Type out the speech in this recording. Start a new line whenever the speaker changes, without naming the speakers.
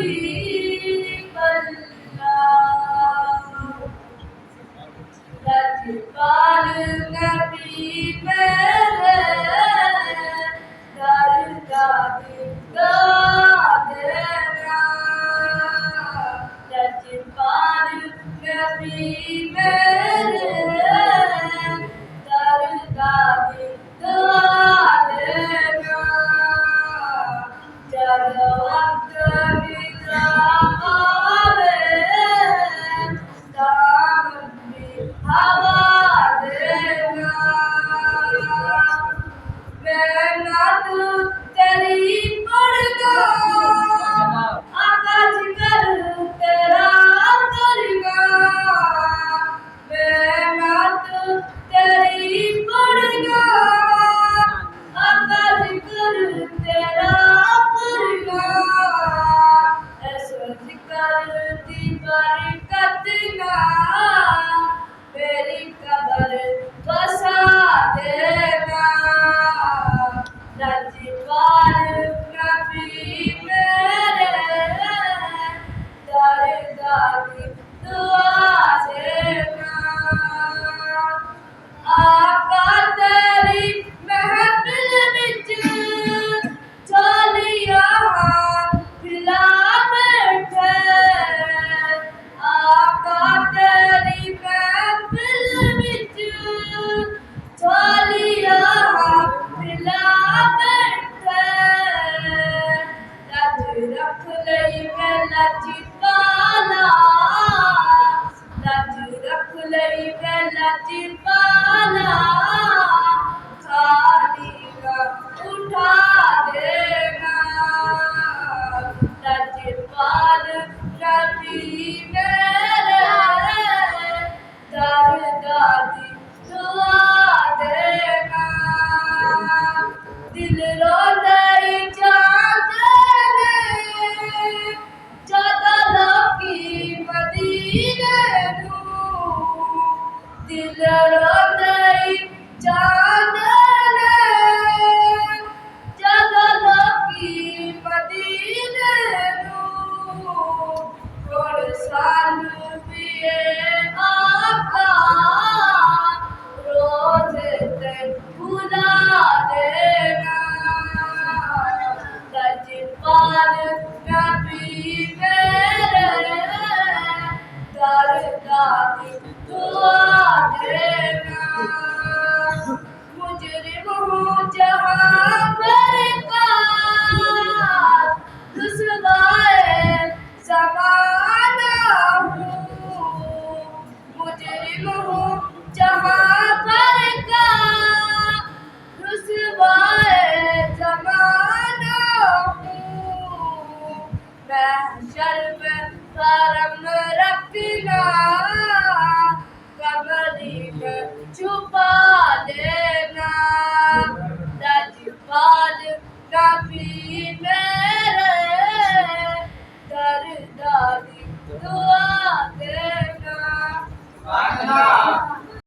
हबीब अल्लाह लजपाल नबी मेरे दरगाह देना लजपाल नबी मेरे दरगाह देना जब वक्त विदा आवे दामन में हवा देना मैं नात तेरी पढ़गा आकाश कर तेरा करूँगा मैं नात तेरी पढ़गा आकाश कर तेरा करूँगा ऐसा जिक्र दी बरकत ना मेरी कब्र बसा देना लजपाल नबी मेरे दरगाह की दुआ देना आका तेरी महफिल विच झोलियां खिला बैठे आका तेरी महफिल विच झोलियां खिला बैठे लज रख लई मैं लजपाला लज रख लई मैं लजपाला खाली ना उठा देना लजपाल नबी मेरे दरगाह की दुआ देना दिल रोंदे जाते ज्यादा लोकी मदीने नूं दिल रोंदे जाते ज्यादा लोकी मदीने नूं हुण सानू भी आका रोज ते भुला देना लजपाल नबी मेरे दरगाह की दुआ देना मुजरिम हूँ जहाँ पर का रुसवाए ज़माना हूँ मुजरिम हूँ जहाँ पर का रुसवाए ज़माना हूँ महशर में करम रखना कब्र में छुप